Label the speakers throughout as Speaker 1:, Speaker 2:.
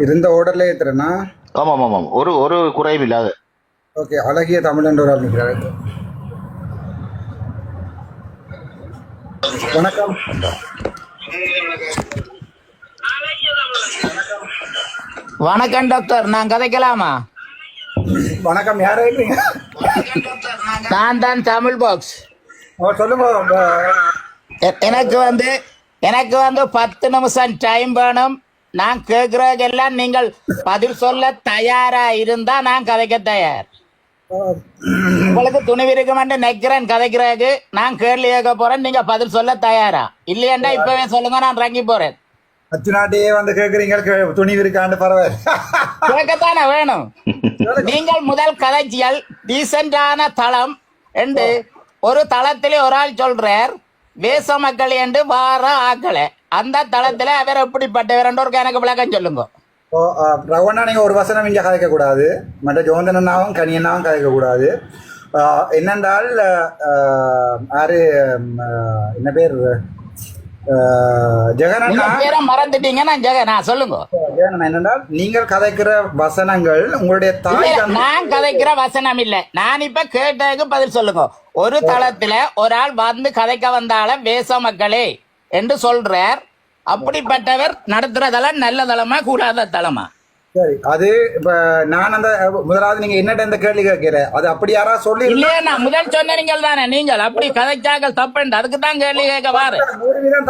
Speaker 1: இருந்த ஓர்டர்ல ஏத்துறேன்னா.
Speaker 2: ஆமாம் ஆமாம், ஒரு ஒரு குறையும் இல்லாது.
Speaker 1: ஓகே, அழகிய தமிழ் என்ற ஒரு ஆள் நிற்கிறாரு. வணக்கம்.
Speaker 3: வணக்கம் டாக்டர், நான் கதைக்கலாமா?
Speaker 1: வணக்கம், யார் இருக்கீங்க?
Speaker 3: நான் தான் தமிழ் பாக்ஸ்.
Speaker 1: சொல்லுங்க.
Speaker 3: எனக்கு வந்து 10 நிமிஷம் டைம் வேணும். நான் கேட்கறதுக்கெல்லாம் நீங்கள் பதில் சொல்ல தயாரா இருந்தா நான் கதைக்க தயார். உங்களுக்கு துணிவு இருக்குமென்று நினைக்கிறேன் கதைக்கிறதுக்கு. நான் கேள்வி கேட்க போறேன், நீங்க பதில் சொல்ல தயாரா? இல்லையண்டா இப்பவே சொல்லுங்க, நான் இறங்கி போறேன்.
Speaker 1: அச்சுநாட்டியே வந்து கேக்குறீங்க, துணிவு இருக்காண்டு பரவாயில்ல.
Speaker 3: கேட்கத்தானே வேணும். நீங்கள் முதல் கதைச்சியல் டீசென்டான தளம் என்று ஒரு தளத்திலே ஒரு ஆள் சொல்றார், வேச மக்கள் என்று வார ஆக்களை. அந்த தளத்துல அவர் எப்படிப்பட்டவர் என்று எனக்கு விளக்கம் சொல்லுங்க.
Speaker 1: ரவண்ணா, நீங்க ஒரு வசனம் இங்க கதைக்க கூடாது, மற்ற ஜோந்தனாவும் கனியனாவும் கதைக்க கூடாது. என்னென்றால் யாரு என்ன பேர், ஜெகனண்ணா
Speaker 3: மறந்துட்டீங்க. நான் ஜெகனா, சொல்லுங்க.
Speaker 1: ஜெகனண்ணா, என்னென்றால் நீங்கள் கதைக்கிற வசனங்கள் உங்களுடைய தாய்.
Speaker 3: நான் கதைக்கிற வசனம் இல்ல, நான் இப்ப கேட்டதுக்கு பதில் சொல்லுங்க. ஒரு தளத்துல ஒரு ஆள் வந்து கதைக்க வந்தாலும் வேச மக்களே என்று சொல்றார். அப்படிப்பட்டவர் நடத்துற தளம் நல்ல தளமா கூடாத தளமா?
Speaker 1: சரி, அது இப்ப நான் அந்த முதலாவது நீங்க என்னட்ட இந்த கேள்வி கேட்கிற, அது அப்படி யாரா சொல்லி
Speaker 3: இல்லையா? நான் முதல் சொன்ன நீங்கள் தானே, நீங்கள் அப்படி கதைச்சாக்கள் தப்புண்டு, அதுக்கு தான் கேள்வி கேட்க வாரு.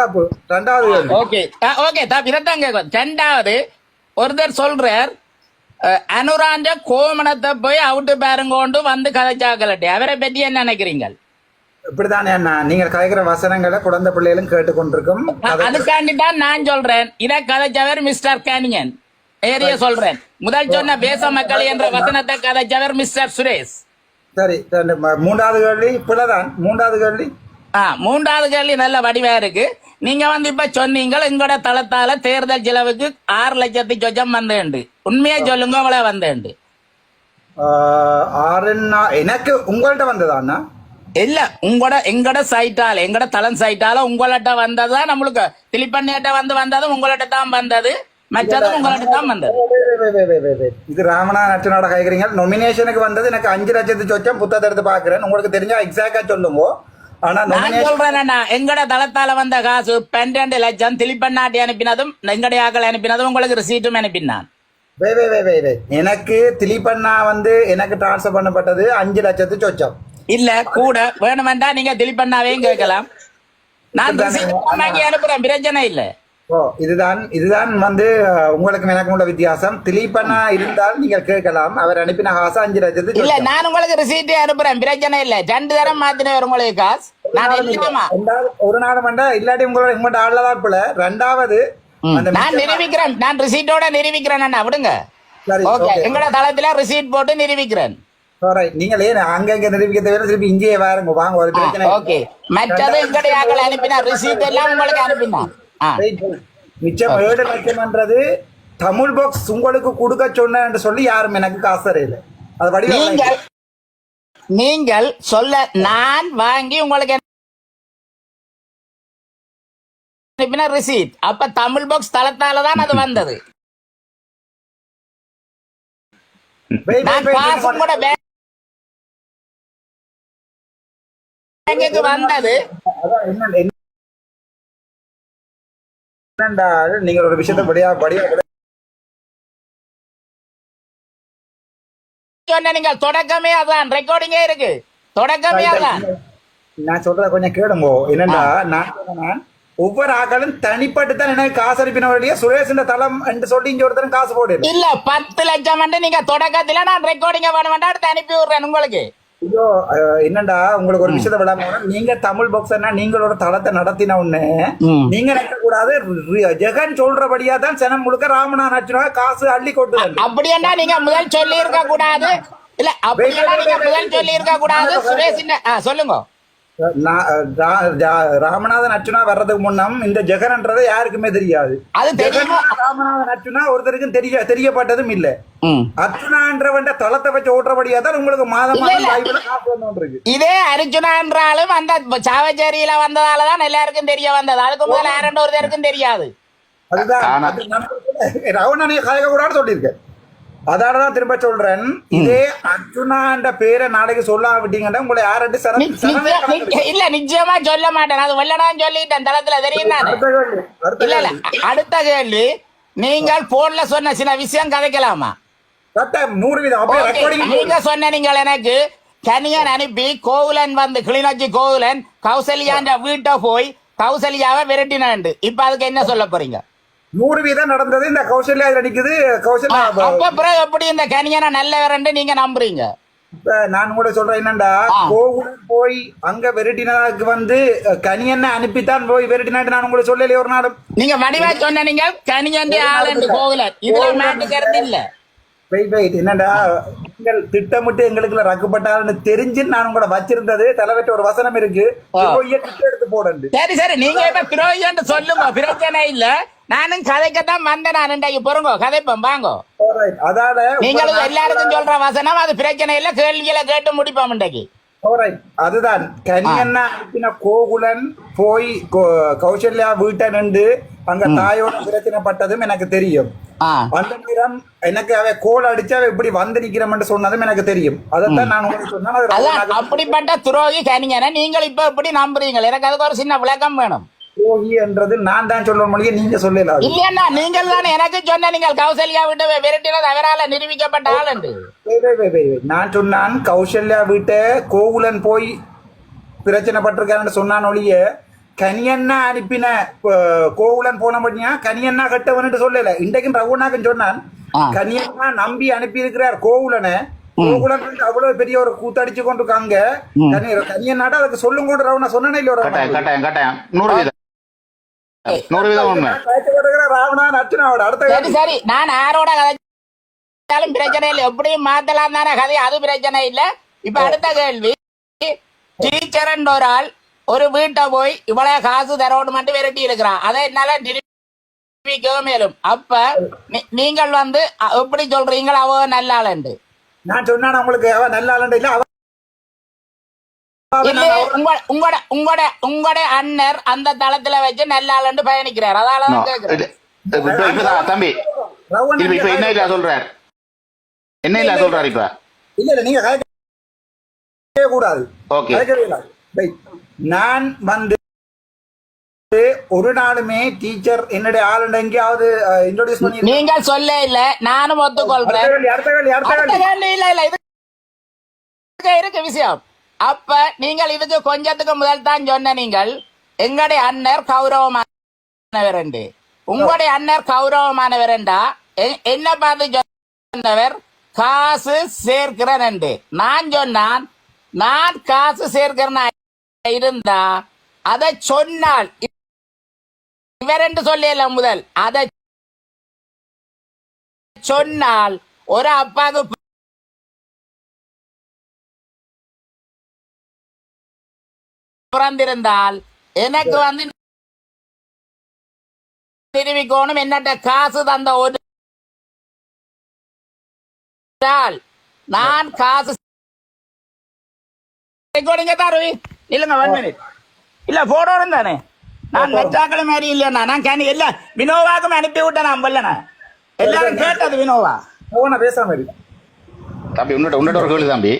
Speaker 1: தப்பு. ரெண்டாவது
Speaker 3: ஓகே ஓகே, தப்பு இதான் கேட்க. ரெண்டாவது ஒருத்தர் சொல்றார், அனுராண்ட கோமணத்தை போய் அவுட்டு பாருங்கோண்டு வந்து கதைச்சாக்கலட்டே, அவரை பற்றி என்ன நினைக்கிறீங்க?
Speaker 1: இப்படிதான் நீங்க கதைக்கிற வசனங்களை குழந்தை பிள்ளைகளும் கேட்டுக்கொண்டிருக்கும்.
Speaker 3: அதுக்காண்டிதான் நான் சொல்றேன், இதை கதைச்சவர் மிஸ்டர் கேனியன் ஏரிய சொல்றேன். முதல் சொன்ன பேச மக்கள் என்ற வசனத்தை கதைச்சவர் மிஸ்டர் சுரேஷ்.
Speaker 1: சரி, மூன்றாவது கேள்வி இப்பதான்.
Speaker 3: மூன்றாவது கேள்வி நல்ல வடிவா இருக்கு. நீங்க வந்து இப்ப சொன்னீங்க எங்களோட தளத்தால தேர்தல் செலவுக்கு 6 லட்சத்து சொச்சம் வந்தேண்டு. உண்மையா சொல்லுங்க, அவ்வளவு வந்தேண்டு?
Speaker 1: எனக்கு உங்கள்கிட்ட வந்ததாண்ணா
Speaker 3: இல்ல, எங்கட சைட்டால, எங்கட தளம் சைட்டால உங்கள்கிட்ட வந்ததா? நம்மளுக்கு திலிப்பண்ணிட்ட வந்ததும் உங்கள்கிட்ட தான் வந்தது, மற்றதும் உங்கள்கிட்ட தான் வந்தது.
Speaker 1: இது ராமநாதன் அச்சனோட கேக்குறீங்க. நொமினேஷனுக்கு வந்தது எனக்கு 5 லட்சத்து சொச்சம். புத்தகத்தை எடுத்து பாக்குறேன், உங்களுக்கு தெரிஞ்சா எக்ஸாக்டா சொல்லுங்க. ஆனா
Speaker 3: நான் சொல்றேன், எங்கட தளத்தால வந்த காசு 12 லட்சம். திலிப்பண்ணாட்டி அனுப்பினதும் எங்கடைய ஆக்கள் அனுப்பினதும் உங்களுக்கு ரிசீட்டும் அனுப்பினான்.
Speaker 1: எனக்கு திலிப்பண்ணா வந்து எனக்கு டிரான்ஸ்பர் பண்ணப்பட்டது 5 லட்சத்து சொச்சம்.
Speaker 3: இல்ல, கூட வேணுமெண்டா நீங்க திலிப்பண்ணாவையும் கேட்கலாம். நான் அனுப்புறேன், பிரச்சனை இல்ல.
Speaker 1: இதுதான் வந்து உங்களுக்கு எனக்கு உள்ள வித்தியாசம். திலீபண்ணா இருந்தால் நீங்கள் கேட்கலாம், அவர் அனுப்பின காசு 5 லட்சத்து.
Speaker 3: இல்ல, நான் உங்களுக்கு ரிசீட்டே அனுப்புறேன், பிரச்சனை இல்ல. 2 தரம் மாத்தினேன் உங்களுக்கு காசு. நான்
Speaker 1: ஒரு நாள் வேண்டா, இல்லாட்டி உங்களோட ஆள்லதான் போல. ரெண்டாவது
Speaker 3: நான் நிரூபிக்கிறேன், நான் ரிசீட்டோட நிரூபிக்கிறேன். விடுங்க, எங்கட தளத்துல ரிசீட் போட்டு நிரூபிக்கிறேன்.
Speaker 1: நீங்கள் ஏன் அங்க நிரூபிக்க தேவை, திருப்பி இங்கேயே வாருங்க, வாங்க, ஒரு பிரச்சனை.
Speaker 3: ஓகே, மற்றது எங்கடைய ஆக்கள் அனுப்பினா ரிசீட் எல்லாம் உங்களுக்கு அனுப்பினான்.
Speaker 1: மிச்சம் 7 லட்சம்ன்றது தமிழ் பாக்ஸ் உங்களுக்கு கொடுக்க சொன்ன என்று சொல்லி யாரும் எனக்கு காசு தரையில. அது வடிவ
Speaker 3: நீங்கள் சொல்ல நான் வாங்கி உங்களுக்கு அனுப்பின ரிசீட். அப்ப தமிழ் பாக்ஸ் தளத்தாலதான் அது வந்தது. வந்தது
Speaker 1: நீங்க ஒரு விஷயத்தை
Speaker 3: நீங்க தொடக்கமே அதான், ரெக்கார்டிங்கே இருக்கு, தொடக்கமே அதான்.
Speaker 1: நான் சொல்றத கொஞ்சம் கேளுங்க. என்னண்டா, நான் ஒவ்வொரு ஆக்களும் தனிப்பட்டு தான் எனக்கு காசு அனுப்பின வழியா சுரேஷ் தளம் என்று சொல்லி இங்க ஒருத்தரும் காசு போடு
Speaker 3: இல்ல. 10 லட்சம் நீங்க தொடக்கத்துல நான் ரெக்கார்டிங்க வேணுமெண்டா அடுத்து அனுப்பி விடுறேன் உங்களுக்கு.
Speaker 1: ஐயோ, என்னண்டா உங்களுக்கு ஒரு விஷயத்த விடாம, நீங்க தமிழ் பாக்ஸர்னா நீங்களோட தளத்தை நடத்தின உடனே நீங்க நினைக்க கூடாது, ஜெகன் சொல்றபடியா தான் சனம் முழுக்க ராமநாதன் அர்ச்சனா காசு அள்ளி கொண்டு.
Speaker 3: அப்படின்னா நீங்க முதல் சொல்லி இருக்க கூடாது. இல்ல, அப்படின்னா நீங்க முதல் சொல்லி இருக்க கூடாது. சுரேஷ் சொல்லுங்க.
Speaker 1: ராமநாதன் அர்ச்சனா வர்றதுக்கு முன்னம் இந்த ஜெகன்ன்றதை யாருக்குமே தெரியாது. ராமநாதன் அர்ச்சனா ஒருத்தருக்கும் தெரியப்பட்டதும் இல்ல. அர்ச்சுனான்றவன் தளத்தை வச்சு ஓட்டுறபடியா தான் உங்களுக்கு மாதம்
Speaker 3: இதே அர்ச்சுனான்றாலும் அந்த சாவச்சேரியில வந்ததாலதான் எல்லாருக்கும் தெரிய வந்தது. அதுக்கு முதல்ல யாருன்னு ஒருத்தருக்கும் தெரியாது.
Speaker 1: அதுதான்
Speaker 2: ஆனா-
Speaker 1: அது நான் ரவுணனைய கதைக்க கூடாது சொல்லியிருக்கேன். அதாலதான் திரும்ப சொல்றேன், இதே அர்ஜுனான்ற பேரை நாளைக்கு சொல்லாம விட்டீங்கன்னா உங்களை யார்ட்டு
Speaker 3: இல்ல நிச்சயமா சொல்ல மாட்டேன். அது வெள்ளடான்னு சொல்லிட்டேன் தளத்துல தெரியும் நானு. இல்ல இல்ல அடுத்த கேள்வி, நீங்கள் போன்ல சொன்ன சில விஷயம் கதைக்கலாமா?
Speaker 1: 100% அப்படியே
Speaker 3: Okay,
Speaker 1: ரெக்கார்டிங்
Speaker 3: நீங்க சொன்ன நீங்கள் எனக்கு கனியன் அனுப்பி கோகுலன் வந்து கிளிநொச்சி கோகுலன் கௌசல்யான்ற வீட்டை போய் கௌசல்யாவை விரட்டினாண்டு. இப்ப அதுக்கு என்ன சொல்ல போறீங்க?
Speaker 1: 100% நடந்தது. இந்த கௌசல்யா இதுல நிக்குது. கௌசல்யா
Speaker 3: அப்ப பிறகு எப்படி இந்த கனியனை நல்லவரண்டு நீங்க நம்புறீங்க?
Speaker 1: நான் கூட சொல்றேன் என்னண்டா, கோகுலன் போய் அங்க வெரட்டினதுக்கு வந்து கனியனை அனுப்பித்தான் போய் வெரட்டினாட்டு நான் உங்களுக்கு சொல்லலையே ஒரு நாளும்.
Speaker 3: நீங்க வடிவா சொன்ன நீங்க கனியன் ஆளுண்டு கோகுலன், இதுல மாட்டுக்கிறது இல்ல.
Speaker 1: வெயிட் என்னடா, நீங்கள் திட்டமிட்டு எங்களுக்கு ரக்குப்பட்டாருன்னு தெரிஞ்சு நான் உங்களை வச்சிருந்தது தலைவற்ற ஒரு வசனம் இருக்கு, திட்டம் எடுத்து போடண்டு.
Speaker 3: சரி சரி, நீங்க இப்ப பிரோஜன் சொல்லுங்க, பிரச்சனை இல்ல. நானும் கதைக்கத்தான் வந்தேன். நான் இன்றைக்கு பொறுங்க கதைப்போம் வாங்க.
Speaker 1: அதால
Speaker 3: நீங்களும் எல்லாருக்கும் சொல்ற வசனம், அது பிரச்சனை இல்ல, கேள்விகளை கேட்டு முடிப்போம் இன்றைக்கு.
Speaker 1: அதுதான் கனியன்னா அனுப்பின கோகுலன் போய் கௌசல்யா வீட்டை நின்று அங்க தாயோட பிரச்சனைப்பட்டதும் எனக்கு தெரியும். அந்த நேரம் எனக்கு அவ கோல் அடிச்சு அவ இப்படி வந்து நிக்கிறோம்னு சொன்னதும் எனக்கு தெரியும். அதைத்தான் நான் உங்களுக்கு சொன்னேன்.
Speaker 3: அப்படிப்பட்ட துரோகி கனிஞனை நீங்கள் இப்ப எப்படி நம்புறீங்க? எனக்கு அதுக்கு ஒரு சின்ன விளக்கம் வேணும்.
Speaker 1: துரோகி என்றது நான் தான் சொல்ல முடியும், நீங்க சொல்லல.
Speaker 3: இல்லையா, நீங்கள் தானே எனக்கு சொன்ன, நீங்கள் கௌசல்யா விட்டு விரட்டினது அவரால் நிரூபிக்கப்பட்ட ஆள் என்று.
Speaker 1: நான் சொன்னான் கௌசல்யா வீட்டை கோகுலன் போய் பிரச்சனை பட்டிருக்காருன்னு சொன்னான் ஒழிய கனியண்ணா அனுப்பின கோகுலன் போன பண்ணியா கனியண்ணா கட்டவன் சொல்லல. இன்றைக்கும் ரகுநாதன் சொன்னான் கனியண்ணா நம்பி அனுப்பி இருக்கிறார் கோகுலனை. கோகுலன் அவ்வளவு பெரிய ஒரு கூத்தடிச்சு கொண்டிருக்காங்க கனியண்ணாட்ட, அதுக்கு சொல்லும் கொண்டு ரவுனா சொன்னேன் இல்ல.
Speaker 2: கட்டாயம் 100% உண்மை.
Speaker 1: ராவணன் அர்ச்சனாவோட அடுத்த
Speaker 3: சரி சரி, நான் யாரோட கதைச்சாலும் பிரச்சனை இல்லை, எப்படியும் மாத்தலாம் தானே கதை, அது பிரச்சனை இல்ல. இப்ப அடுத்த கேள்வி, டீச்சர் ஒரு ஆள் ஒரு வீட்டை போய் இவ்வளவு காசு தரோடு மட்டும் விரட்டி இருக்கிறான், அதை என்னால நிரூபிக்கவே மேலும். அப்ப நீங்கள் வந்து எப்படி சொல்றீங்களா அவ நல்ல ஆளுண்டு?
Speaker 1: நான் சொன்னா உங்களுக்கு அவ நல்ல ஆளுண்டு இல்ல,
Speaker 3: உங்களோட அண்ணர் அந்த தளத்துல வச்சு நல்ல ஆளுண்டு பயணிக்கிறார், அதாலதான் கேக்குறேன்.
Speaker 2: தம்பி இப்ப என்ன இல்ல சொல்றாரு, என்ன இல்ல சொல்றாரு இப்ப?
Speaker 1: இல்ல நீங்க கதைக்க கூடாது.
Speaker 2: ஓகே,
Speaker 1: நான் வந்து ஒரு நாளுமே டீச்சர் என்னுடைய ஆளுண்ட எங்கேயாவது இன்ட்ரோடியூஸ் பண்ணி
Speaker 3: நீங்கள் சொல்ல இல்ல, நானும் ஒத்துக்கொள்றேன். இல்ல இல்ல இது இருக்கு விஷயம். அப்ப நீங்கள் இதுக்கு கொஞ்சத்துக்கு முதல் தான் சொன்ன, நீங்கள் எங்களுடைய அண்ணர் கௌரவமானவர், உங்களுடைய அண்ணர் கௌரவமானவர்டா என்ன பார்த்து சொன்னவர் காசு சேர்க்கிறேன். நான் சொன்னான் நான் காசு சேர்க்கிறேன் இருந்தா அதை சொன்னால் இவரென்று சொல்லல, முதல் அதை சொன்னால் ஒரு அப்பாவுக்கு பிறந்திருந்தால் எனக்கு வந்து நிரூபிக்கணும் என்னட்ட காசு தந்த ஒரு நான் காசு தருவி இல்லங்க 1 minute இல்ல போட்டோ தானே, நான் லட்சாக்கள் மாதிரி இல்லையா, நான் கேன் இல்ல வினோவாக்கும் அனுப்பி விட்டேன். நான் வரலண்ணா எல்லாரும் கேட்டது வினோவா
Speaker 1: போன பேசாம
Speaker 2: தம்பி உன்னோட ஒரு கேள்வி தம்பி,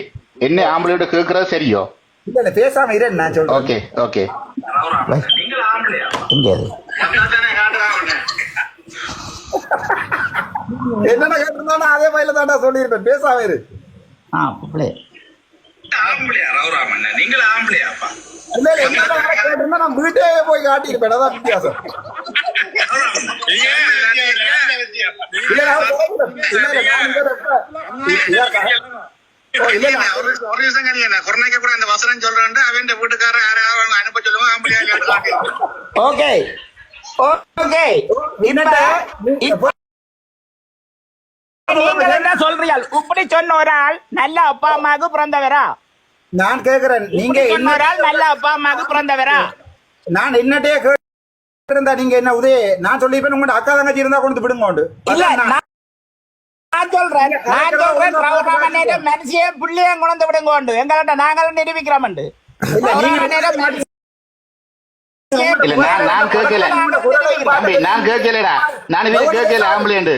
Speaker 2: என்ன ஆம்பளையோட கேட்கறது சரியோ?
Speaker 1: இல்ல இல்ல பேசாம இரு, நான் சொல்றேன்.
Speaker 2: ஓகே ஓகே,
Speaker 1: என்னென்ன கேட்டிருந்தாலும் அதே மாதிரி தான்டா சொல்லியிருப்பேன், பேசாம இரு. நான் வீட்டே போய் காட்டியிருப்பேன், அதான் வித்தியாசம்.
Speaker 3: ஓகே ஓகே, நீங்கள் என்ன சொல்றீங்க? இப்படி சொன்ன ஒரு ஆள் நல்ல அப்பா அம்மாவுக்கு பிறந்தவரா?
Speaker 1: நான் கேக்குறேன், நீங்க
Speaker 3: சொன்ன ஒரு ஆள் நல்ல அப்பா அம்மாவுக்கு பிறந்தவரா?
Speaker 1: நான் என்னட்டே கேட்டிருந்தா நீங்க என்ன உதய நான் சொல்லிப்பேன், உங்களோட அக்கா தங்கச்சி இருந்தா கொண்டு விடுங்க.
Speaker 3: இல்ல நான் சொல்றேன் மனுஷியே புள்ளியும் கொண்டு விடுங்க, எங்கள்கிட்ட நாங்களும் நிரூபிக்கிறோம்.
Speaker 2: இல்ல நான் கேட்கல தம்பி, நான் கேட்கலடா, நான் இது கேட்கல ஆம்பளைண்டு.